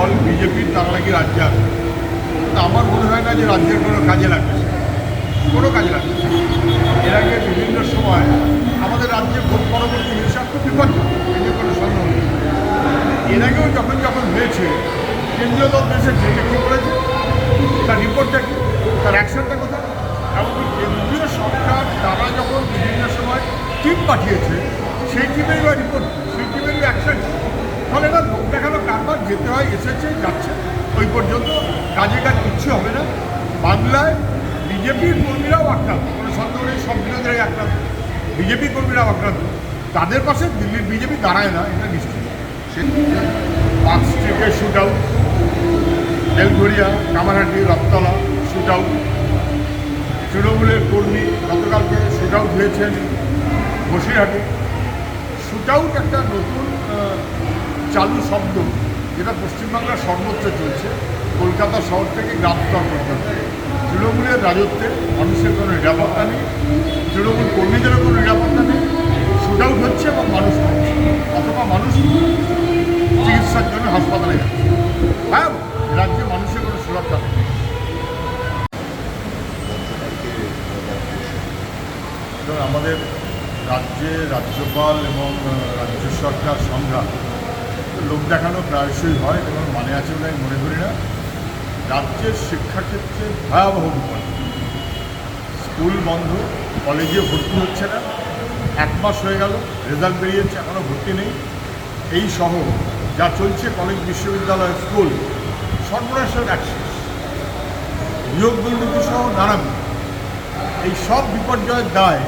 দল বিজেপির তারা নাকি রাজ্যে আসবে। কিন্তু আমার মনে হয় না যে রাজ্যের কোনো কাজে লাগবে, কোনো কাজে লাগবে। এর আগে বিভিন্ন সময় আমাদের রাজ্যে ভোট পরবর্তী হিসাব খুব বিপর্যয়, এই নিয়ে কোনো সন্দেহ নেই। এর আগেও যখন হয়েছে কেন্দ্রীয় দল দেশের যেটা কী করেছে, তার রিপোর্টটা কী, তার অ্যাকশনটা কোথায়? এমনকি কেন্দ্রীয় সরকার তারা যখন বিভিন্ন সময় টিম পাঠিয়েছে, সেই টিমেরই বা রিপোর্ট, সেই টিমেরই অ্যাকশন। ফলে না লোক দেখানো কারবার, যেতে হয়, এসেছে, যাচ্ছে, ওই পর্যন্ত কাজ কিচ্ছু হবে না। বাংলায় বিজেপির কর্মীরাও আক্রান্ত, কোনো সন্দেহ নেই, সব বিরোধীরাই আক্রান্ত, বিজেপি কর্মীরাও আক্রান্ত। তাদের পাশে দিল্লির বিজেপি দাঁড়ায় না, এটা নিশ্চিত। পার্ক স্ট্রিটে shoot out, Belgharia, Kamarhati, Rathtala shoot out, তৃণমূলের কর্মী গতকালকে শুট আউট হয়েছেন বসিরহাটে। শুট আউট একটা নতুন চালু শব্দ, যেটা পশ্চিমবাংলার সর্বত্র চলছে, কলকাতা শহর থেকে গ্রাম স্তর পর্যন্ত। তৃণমূলের রাজত্বে মানুষের কোনো নিরাপত্তা নেই, তৃণমূল কর্মীদেরও কোনো নিরাপত্তা নেই। শুট আউট হচ্ছে এবং মানুষ মরছে, অথবা মানুষ চিকিৎসার জন্য হাসপাতালে যাচ্ছে। হ্যাঁ, রাজ্যে মানুষের কোনো সুরক্ষা নেই। আমাদের রাজ্যে রাজ্যপাল এবং রাজ্য সরকার সংঘাত লোক দেখানো প্রায়শই হয়, এবং মানে আছে বলে আমি মনে করি না। রাজ্যের শিক্ষাক্ষেত্রে ভয়াবহ বিপদ, স্কুল বন্ধ, কলেজে ভর্তি হচ্ছে না, 1 মাস হয়ে গেল, রেজাল্ট বেরিয়েছে, এখনও ভর্তি নেই। এই সহ যা চলছে কলেজ, বিশ্ববিদ্যালয়, স্কুল, সর্বনাশের অ্যাক্সেস, নিয়োগ দুর্নীতি সহ নানান এই সব বিপর্যয়ের দায়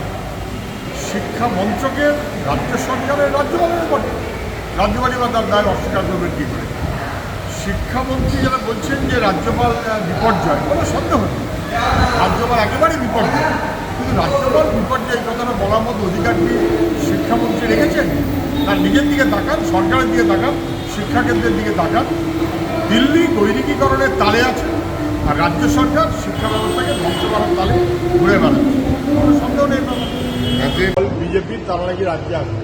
শিক্ষা মন্ত্রকের, রাজ্য সরকারের, রাজ্যপালের উপর। রাজ্যপালই বা তার দায় অস্বীকার করবেন কী করে? শিক্ষামন্ত্রী যারা বলছেন যে রাজ্যপাল বিপর্যয়, কোনো সন্দেহ নেই, রাজ্যপাল একেবারেই বিপর্যয়। কিন্তু রাজ্যপাল বিপর্যয় এই কথাটা বলার মতো অধিকার কি শিক্ষামন্ত্রী রেখেছেন? তার নিজের দিকে তাকান, সরকারের দিকে তাকান, শিক্ষাকেন্দ্রের দিকে তাকান। দিল্লি গৈরিকীকরণের তালে আছে, আর রাজ্য সরকার শিক্ষা ব্যবস্থাকে ধ্বংস করার তালে ঘুরে বেড়াচ্ছে। কোনো সন্দেহ নেই বিজেপির তারা নাকি রাজ্যে আসবে।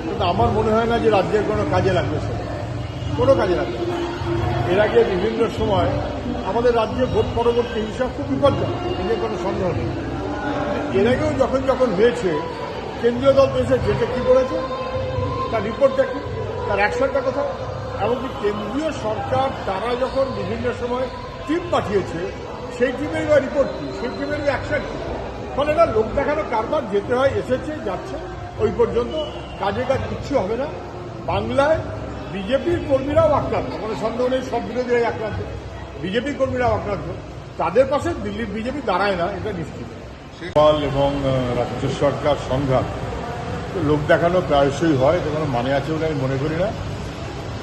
কিন্তু আমার মনে হয় না যে রাজ্যের কোনো কাজে লাগবে, সেটা কোনো কাজে লাগবে না। এর আগে বিভিন্ন সময় আমাদের রাজ্যে ভোট পরবর্তী হিসাব খুব বিপজ্জনক, এই নিয়ে কোনো সন্দেহ নেই। এর আগেও যখন হয়েছে কেন্দ্রীয় দল দেশে যেটা কী করেছে, তার রিপোর্টটা কী, তার অ্যাকশনটা কোথায়? এমনকি কেন্দ্রীয় সরকার তারা যখন বিভিন্ন সময় টিম পাঠিয়েছে, সেই টিমেরই বা রিপোর্ট কী, সেই টিমেরই অ্যাকশন কী? ফলে না লোক দেখানো কারবার, যেতে হয়, এসেছে, যাচ্ছে, ওই পর্যন্ত কাজ কিচ্ছু হবে না। বাংলায় বিজেপির কর্মীরাও আক্রান্ত, কোনো সন্দেহ নেই, সব বিরোধীরাই আক্রান্ত, বিজেপি কর্মীরাও আক্রান্ত। তাদের পাশে দিল্লির বিজেপি দাঁড়ায় না, এটা নিশ্চিত। এবং রাজ্য সরকার সংঘাত লোক দেখানো প্রায়শই হয়, এটা কোনো মানে আছে বলে আমি মনে করি না।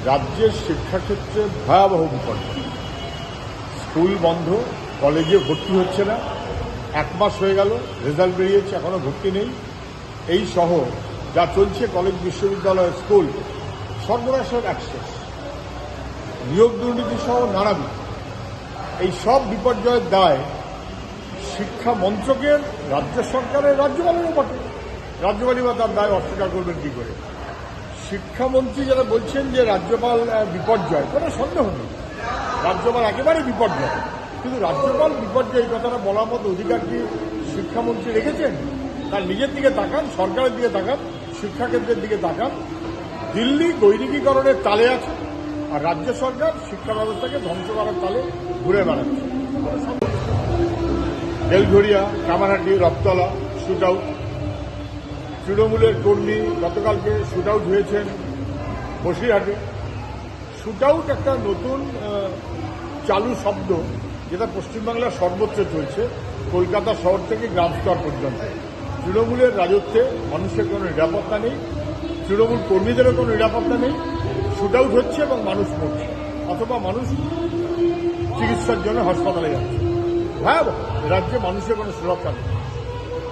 রাজ্যের শিক্ষাক্ষেত্রে ভয়াবহ বিপদ, স্কুল বন্ধ, কলেজে ভর্তি হচ্ছে না, 1 মাস হয়ে গেল, রেজাল্ট বেরিয়েছে, এখনও ভর্তি নেই। এই সহ যা চলছে কলেজ, বিশ্ববিদ্যালয়, স্কুল, সর্বনাশের অ্যাক্সেস, নিয়োগ দুর্নীতি সহ নানান এই সব বিপর্যয়ের দায় শিক্ষা মন্ত্রকের, রাজ্য সরকারের, রাজ্যপালের উপর। রাজ্যপালই বা তার দায় অস্বীকার করবেন কী করে? শিক্ষামন্ত্রী যারা বলছেন যে রাজ্যপাল বিপর্যয়, কোনো সন্দেহ নেই, রাজ্যপাল একেবারেই বিপর্যয়। কিন্তু রাজ্যপাল বিপর্যয় এই কথাটা বলার মতো অধিকার কি শিক্ষামন্ত্রী রেখেছেন? তার নিজের দিকে তাকান, সরকারের দিকে তাকান, শিক্ষাকেন্দ্রের দিকে তাকান। দিল্লি গৈরিকীকরণের তালে আছে, আর রাজ্য সরকার শিক্ষা ব্যবস্থাকে ধ্বংস করার তালে ঘুরে বেড়াচ্ছে। বেলঘরিয়া, কামারহাটি, রথতলা শুট আউট, তৃণমূলের কর্মী গতকালকে শুট আউট হয়েছেন বসিরহাটে। শুট আউট একটা নতুন চালু শব্দ, যেটা পশ্চিমবাংলার সর্বত্র চলছে, কলকাতা শহর থেকে গ্রাম স্তর পর্যন্ত। তৃণমূলের রাজত্বে মানুষের কোনো নিরাপত্তা নেই, তৃণমূল কর্মীদেরও কোনো নিরাপত্তা নেই। শুট আউট হচ্ছে এবং মানুষ মরছে, অথবা মানুষ চিকিৎসার জন্য হাসপাতালে যাচ্ছে। হ্যাঁ, রাজ্যে মানুষের কোনো সুরক্ষা নেই।